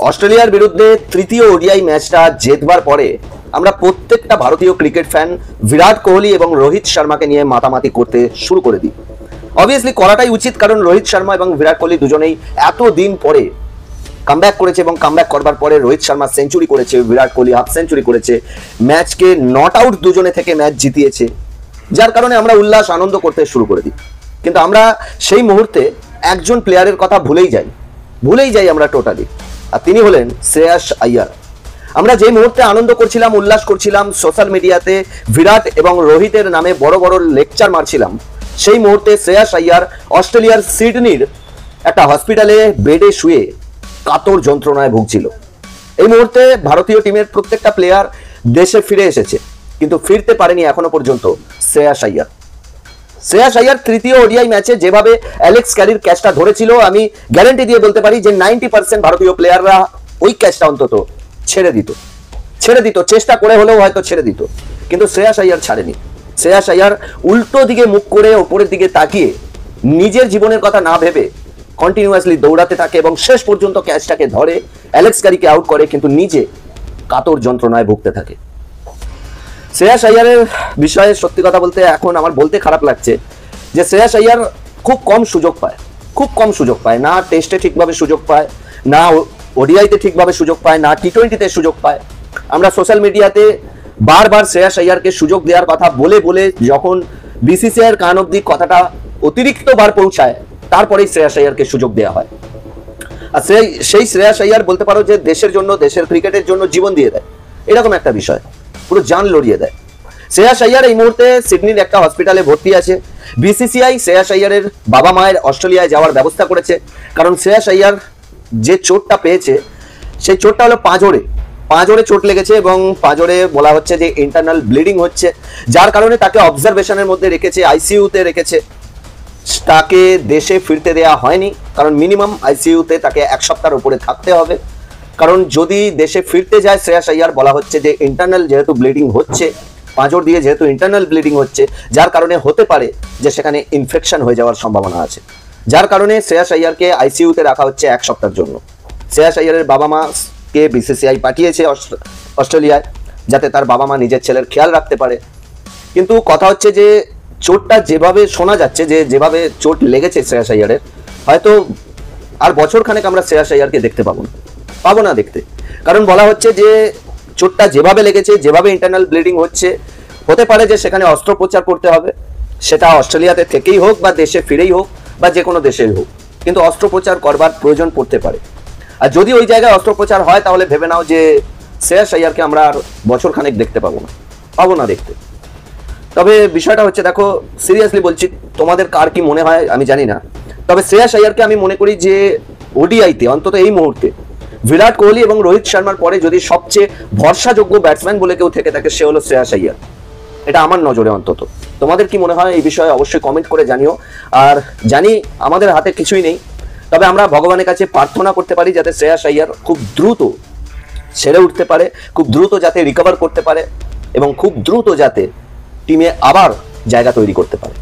অস্ট্রেলিয়ার বিরুদ্ধে তৃতীয় ওডিআই ম্যাচটা জেতবার পরে আমরা প্রত্যেকটা ভারতীয় ক্রিকেট ফ্যান বিরাট কোহলি এবং রোহিত শর্মাকে নিয়ে মাতামাতি করতে শুরু করে দিই। অবভিয়াসলি করাটাই উচিত, কারণ রোহিত শর্মা এবং বিরাট কোহলি দুজনেই এত দিন পরে কামব্যাক করেছে এবং কামব্যাক করবার পরে রোহিত শর্মা সেঞ্চুরি করেছে, বিরাট কোহলি হাফ সেঞ্চুরি করেছে, ম্যাচকে নট আউট দুজনে থেকে ম্যাচ জিতিয়েছে, যার কারণে আমরা উল্লাস আনন্দ করতে শুরু করে দিই। কিন্তু আমরা সেই মুহূর্তে একজন প্লেয়ারের কথা ভুলেই যাই আমরা টোটালি, আর তিনি হলেন শ্রেয়াস আইয়ার। আমরা যে মুহূর্তে আনন্দ করছিলাম, উল্লাস করছিলাম, সোশ্যাল মিডিয়াতে বিরাট এবং রোহিতের নামে বড় বড় লেকচার মারছিলাম, সেই মুহূর্তে শ্রেয়াস আইয়ার অস্ট্রেলিয়ার সিডনির একটা হসপিটালে বেডে শুয়ে কাতর যন্ত্রণায় ভুগছিল। এই মুহূর্তে ভারতীয় টিমের প্রত্যেকটা প্লেয়ার দেশে ফিরে এসেছে, কিন্তু ফিরতে পারেনি এখনো পর্যন্ত শ্রেয়াস আইয়ার। তৃতীয় ওডিআই ম্যাচে যেভাবে অ্যালেক্স ক্যারির ক্যাচটা ধরেছিল, আমি গ্যারান্টি দিয়ে বলতে পারি যে 90% ভারতীয় প্লেয়াররা ওই ক্যাচটা অন্তত ছেড়ে দিত, চেষ্টা করে হলেও হয়তো ছেড়ে দিত, কিন্তু শ্রেয়াস আইয়ার ছাড়েনি। শ্রেয়াস আইয়ার উল্টো দিকে মুখ করে ওপরের দিকে তাকিয়ে নিজের জীবনের কথা না ভেবে কন্টিনিউয়াসলি দৌড়াতে থাকে এবং শেষ পর্যন্ত ক্যাচটাকে ধরে অ্যালেক্স ক্যারিকে আউট করে, কিন্তু নিজে কাতর যন্ত্রণায় ভুগতে থাকে। শ্রেয়াস আইয়ারের বিষয়ে সত্যি কথা বলতে এখন আমার বলতে খারাপ লাগছে যে শ্রেয়াস আইয়ার খুব কম সুযোগ পায়, না টেস্টে ঠিকভাবে সুযোগ পায়, না ওডিআইতে ঠিকভাবে সুযোগ পায়, না টি-20তে সুযোগ পায়। আমরা সোশ্যাল মিডিয়াতে বারবার শ্রেয়াস আইয়ারকে সুযোগ দেওয়ার কথা বলে যখন বিসিসিআইয়ের কান অব্দি কথাটা অতিরিক্ত বার পৌঁছায়, তারপরেই শ্রেয়াস আইয়ারকে সুযোগ দেওয়া হয়। আর সেই শ্রেয়াস আইয়ার বলতে পারো যে দেশের জন্য, দেশের ক্রিকেটের জন্য জীবন দিয়ে দেয়, এরকম একটা বিষয়, পুরো জান লড়িয়ে দেয়। শ্রেয়াস আইয়ার এই মুহূর্তে সিডনির একটা হসপিটালে ভর্তি আছে। বিসিসিআই শ্রেয়াস আইয়ারের বাবা মায়ের অস্ট্রেলিয়ায় যাওয়ার ব্যবস্থা করেছে, কারণ শ্রেয়াস আইয়ার যে চোটটা পেয়েছে সেই চোটটা হলো পাঁজরে চোট লেগেছে এবং পাঁজরে বলা হচ্ছে যে ইন্টারনাল ব্লিডিং হচ্ছে, যার কারণে তাকে অবজারভেশনের মধ্যে রেখেছে, আইসিইউতে রেখেছে। তাকে দেশে ফিরতে দেওয়া হয়নি, কারণ মিনিমাম আইসিইউতে তাকে 1 সপ্তাহের উপরে থাকতে হবে, কারণ যদি দেশে ফিরতে যায় শ্রেয়াস আইয়ার, বলা হচ্ছে যে ইন্টারনাল যেহেতু ব্লিডিং হচ্ছে, পাঁজর দিয়ে যেহেতু ইন্টারনাল ব্লিডিং হচ্ছে, যার কারণে হতে পারে যে সেখানে ইনফেকশন হয়ে যাওয়ার সম্ভাবনা আছে, যার কারণে শ্রেয়াস আইয়ারকে আইসিইউতে রাখা হচ্ছে 1 সপ্তাহের জন্য। শ্রেয়াস আইয়ারের বাবা মাকে বিসিসিআই পাঠিয়েছে অস্ট্রেলিয়ায়, যাতে তার বাবা মা নিজের ছেলের খেয়াল রাখতে পারে। কিন্তু কথা হচ্ছে যে চোটটা যেভাবে শোনা যাচ্ছে, যে যেভাবে চোট লেগেছে শ্রেয়াস আইয়ারের, হয়তো আর বছরখানেক আমরা শ্রেয়াস আইয়ারকে দেখতে পাবো না দেখতে, কারণ বলা হচ্ছে যে চোটটা যেভাবে লেগেছে, যেভাবে ইন্টারনাল ব্লিডিং হচ্ছে, হতে পারে যে সেখানে অস্ত্রোপচার করতে হবে, সেটা অস্ট্রেলিয়াতে থেকেই হোক বা দেশে ফিরেই হোক বা যে কোনো দেশেই হোক, কিন্তু অস্ত্রোপচার করবার প্রয়োজন পড়তে পারে। আর যদি ওই জায়গায় অস্ত্রোপচার হয়, তাহলে ভেবে নাও যে শ্রেয়াস আইয়ারকে আমরা আর বছরখানেক দেখতে পাবো না দেখতে। তবে বিষয়টা হচ্ছে, দেখো সিরিয়াসলি বলছি, তোমাদের কার কি মনে হয় আমি জানি না, তবে শ্রেয়াস আইয়ারকে আমি মনে করি যে ওডিআইতে অন্তত এই মুহূর্তে বিরাট কোহলি এবং রোহিত শর্মার পরে যদি সবচেয়ে ভরসাযোগ্য ব্যাটসম্যান বলে কেউ থেকে থাকে, সে হলো শ্রেয়াস আইয়ার। এটা আমার নজরে অন্তত। তোমাদের কি মনে হয় এই বিষয়ে অবশ্যই কমেন্ট করে জানিও। আর জানি আমাদের হাতে কিছুই নেই, তবে আমরা ভগবানের কাছে প্রার্থনা করতে পারি যাতে শ্রেয়াস আইয়ার খুব দ্রুত সেরে উঠতে পারে, খুব দ্রুত যাতে রিকভার করতে পারে এবং খুব দ্রুত যাতে টিমে আবার জায়গা তৈরি করতে পারে।